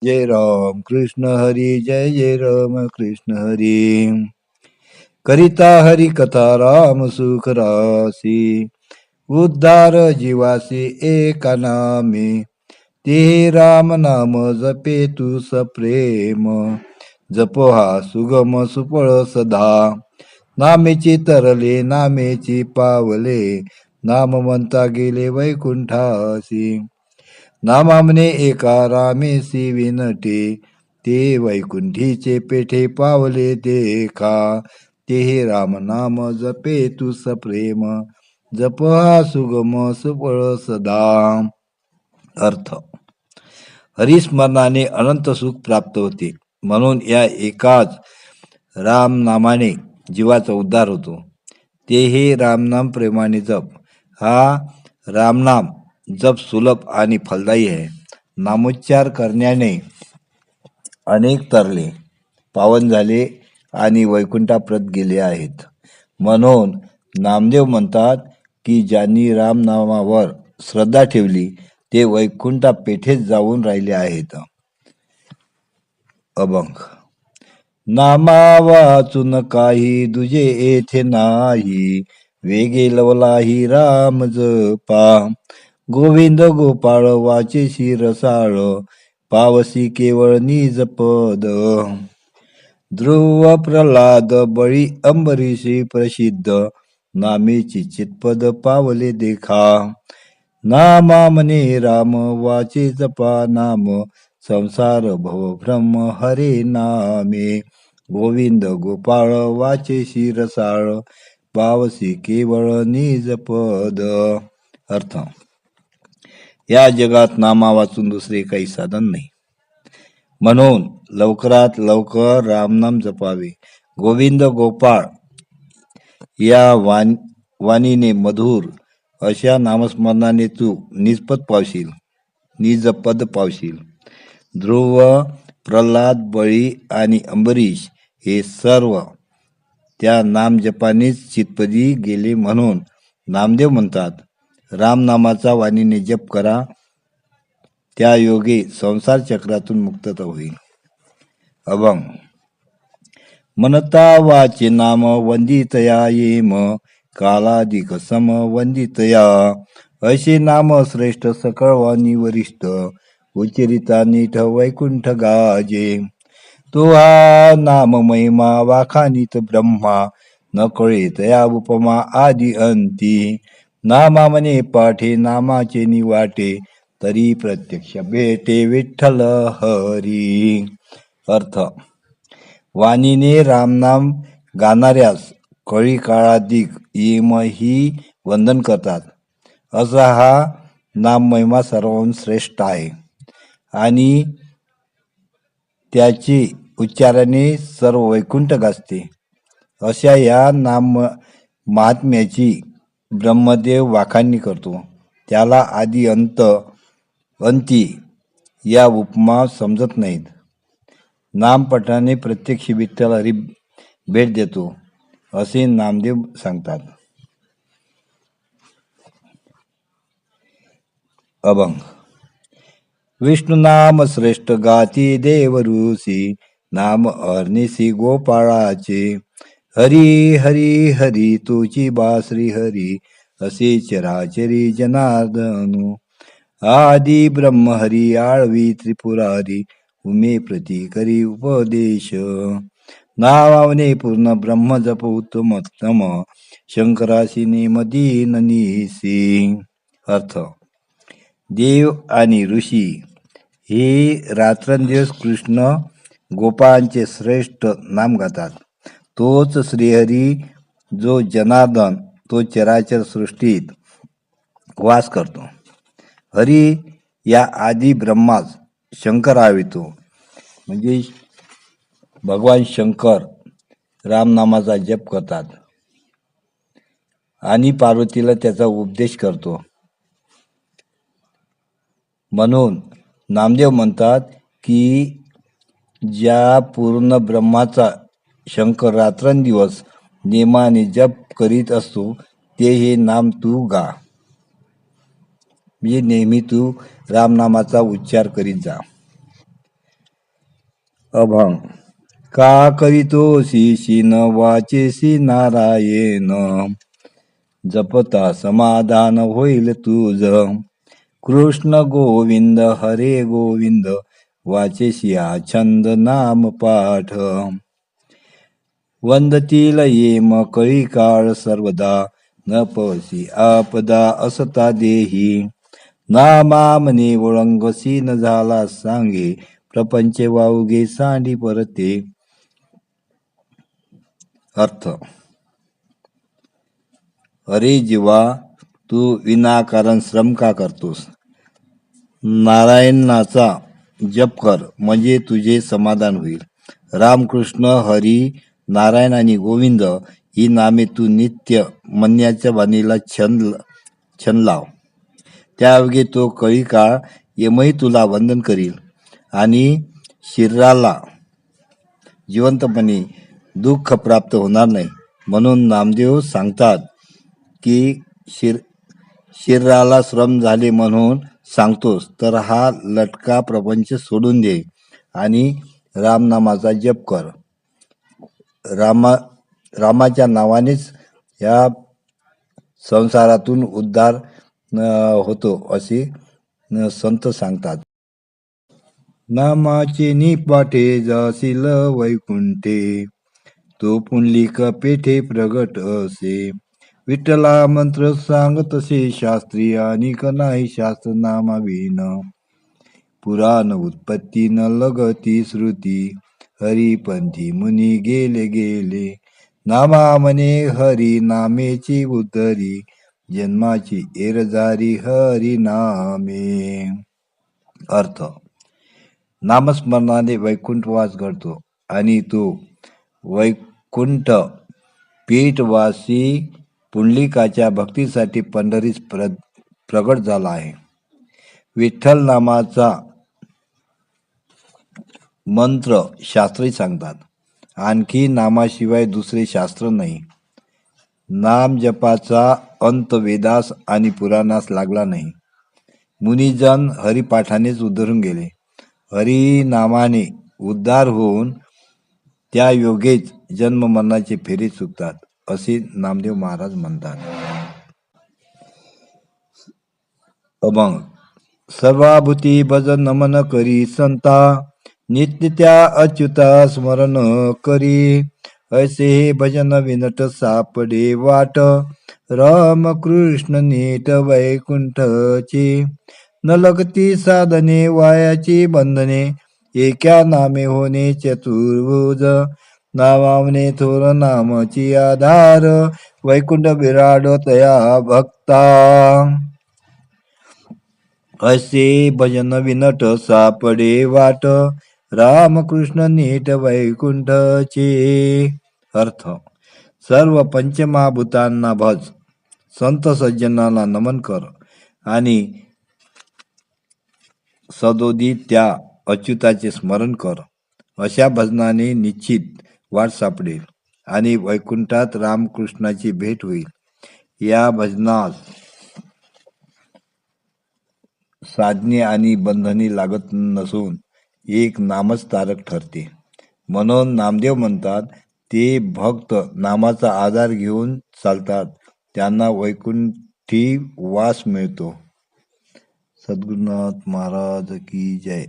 जय राम कृष्ण हरी, जय जय राम कृष्ण हरी. करिता हरी कथा राम सुख रासी, उद्धार जीवासी एका नामे. ते राम नाम जपे तू सप्रेम, जपो हा सुगम सुफळ सदा. नामेची तरले नामेची पावले, नाम म्हणता गेले वैकुंठासी. नामामने एका रामेसी विनटे, ते वैकुंठीचे पेठे पावले देखा. ते राम नाम जपे तू सप्रेम, जप हा सुगम सुफळ सदा. अर्थ: हरिस्मरणाने अनंत सुख प्राप्त होते, म्हणून या एकाच रामनामाने जीवाचा उद्धार होतो. ते हे रामनाम प्रेमाने जप. हा रामनाम जप सुलभ आणि फलदायी आहे. नामोच्चार करण्याने अनेक तरले पावन झाले आणि वैकुंठाप्रत गेले आहेत. म्हणून नामदेव म्हणतात की ज्यांनी रामनामावर श्रद्धा ठेवली ते वैकुंठा पेठेत जाऊन राहिले आहेत. अभंग. नामा वाचून काही दुजे येथे नाही, वेगे लवलाही राम जपा. गोविंद गोपाळ वाचेशी रसाळ, पावसी केवळ निज पद. ध्रुव प्रल्हाद बळी अंबरीशी प्रसिद्ध, नामेची चितपद पावले देखा. नामा म्हणे राम वाचे जपा नाम, संसार भव ब्रह्म हरे नामे. गोविंद गोपाळ वाचेशी रसाळ, पावसी केवळ निज पद. अर्थ: या जगात नामा वाचून दुसरे काही साधन नाही, म्हणून लवकरात लवकर रामनाम जपावे. गोविंद गोपाळ या वाणीने मधुर अशा नामस्मरणाने तू निजपद पावशील. ध्रुव, प्रल्हाद, बळी आणि अंबरीश हे सर्व त्या नामजपानेच चितपदी गेले. म्हणून नामदेव म्हणतात, रामनामाचा वाणीने जप करा, त्या योगे संसार चक्रातून मुक्तता होईल. अभंग. म्हणता वाचे नाम वंदितया येम, कालाधिक सम वंदितया. असे नाम श्रेष्ठ सकळ वाणी वरिष्ठ, उच्चरिता नीठ वैकुंठ गाजे. तो हा नाम महिमा वाखानित ब्रह्मा, न कळे तया उपमा आदि अंती. नामा म्हणे पाठे नामाचे निवाटे, तरी प्रत्यक्ष भेटे विठ्ठल हरी. अर्थ: वाणीने रामनाम गाणाऱ्यास कळी काळाधिक येम ही वंदन करतात. असा हा नाम महिमा सर्वांहून श्रेष्ठ आहे आणि त्याचे उच्चाराने सर्व वैकुंठ गाजते. अशा या नाम महात्म्याची ब्रह्मदेव वाखाणणी करतो. त्याला आदी अंती या उपमा समजत नाहीत. नामपठाने प्रत्यक्ष विठ्ठल हरी भेट देतो, असे नामदेव सांगतात. अभंग. विष्णू नाम श्रेष्ठ गाती देवऋषी, नाम अरनिसी गोपाळाचे. हरी हरी हरी तुची बा श्री हरी, असे चराचरी जनार्दनु. आदी ब्रह्म हरी आळवी त्रिपुरारी, उमे प्रती करी उपदेश. नावाने पूर्ण ब्रह्म जप उत्तमोत्तम, शंकरासी नेम दीन निसी. अर्थ: देव आणि ऋषी हे रात्रंदिवस कृष्ण गोपाळांचे श्रेष्ठ नाम गातात. तोच श्रीहरी जो जनार्दन, तो चराचर सृष्टीत वास करतो. हरी या आदी ब्रह्मास शंकर आवितो, म्हणजे भगवान शंकर रामनामाचा जप करतात आणि पार्वतीला त्याचा उपदेश करतो. म्हणून नामदेव म्हणतात की ज्या पूर्ण ब्रह्माचा शंकर रात्रंदिवस नेमाने जप करीत असतो, ते हे नाम तू गा. म्हणजे नेहमी तू रामनामाचा उच्चार करीत जा. अभंग. का करीतोसी शीन वाचेसी नारायण, जपता समाधान होईल तुझ. कृष्ण गोविंद हरे गोविंद, वाचेसी छंद नाम पाठ. वंदतील येम कळी काळ सर्वदा, न पसी आपदा असता देही. नामा मने ओळंगसी न झाला सांगे, प्रपंच वावगे सांडी परते. अर्थ. अरे जीवा, तू विनाकारण श्रम का करतोस? नारायणाचा जप कर, म्हणजे तुझे समाधान होईल. रामकृष्ण हरी नारायण आणि गोविंद ही नामे तू नित्य म्हणण्याच्या वाणीला छंद लाव. त्यायोगे तो कळी काळ यमही तुला वंदन करील आणि शरीराला जिवंतपणे दुःख प्राप्त होणार नाही. म्हणून नामदेव सांगतात की शरीराला श्रम झाले म्हणून सांगतोस तर हा लटका प्रपंच सोडून दे आणि रामनामाचा जप कर. रामाच्या नावानेच या संसारातून उद्धार होतो असे संत सांगतात. नामाचे निपाठे जाशील वैकुंठे, तो पुंडलिक पेठे प्रगट असे. विठ्ठला मंत्र सांगतसे शास्त्री, अनिक नाही शास्त्र नामाविन. पुराण उत्पत्ती न लगती श्रुती, हरिपंथी मुनी गेले गेले. नामा म्हणे हरी नामेची उतरी, जन्माची एरजारी हरी नामे. अर्थ. नामस्मरणाने वैकुंठवास घडतो आणि तो वैकुंठ पीठवासी पुंडलिकाच्या भक्तीसाठी पंढरीस प्रगट झाला आहे. विठ्ठल नामाचा मंत्र शास्त्री सांगतात. आणखी नामाशिवाय दुसरे शास्त्र नाही. नाम जपाचा अंत वेदास आणि पुराणास लागला नाही. मुनिजन हरिपाठानेच उद्धरून गेले. हरिनामाने उद्धार होऊन त्या योगेच जन्म मरणाचे फेरे चुकतात असे नामदेव महाराज म्हणतात. अभंग. सर्वाभूती भज नमन करी संता, नित्य त्या अच्युता स्मरण करी. ऐसे हे भजन विनट सापडे वाट, राम कृष्ण नीट वैकुंठची. न लगती साधने वायाची बंधने, एका नामे होणे चतुर्भुज. नावावने थोर नामची आधार, वैकुंठ विराड तया भक्ता. असे भजन विनट सापडे वाट, रामकृष्ण नीट वैकुंठचे. अर्थ. सर्व पंचमहाभूतांना भज, संत सज्जनांना नमन कर आणि सदोदित त्या अच्युताचे स्मरण कर. अशा भजनाने निश्चित वाट सापडेल आणि वैकुंठात रामकृष्णाची भेट होईल. या भजनास साधने आणि बंधने लागत नसून एक नामच तारक ठरते. म्हणून नामदेव म्हणतात, ते भक्त नामाचा आधार घेऊन चालतात त्यांना वैकुंठी वास मिळतो. सद्गुरुनाथ महाराज की जय.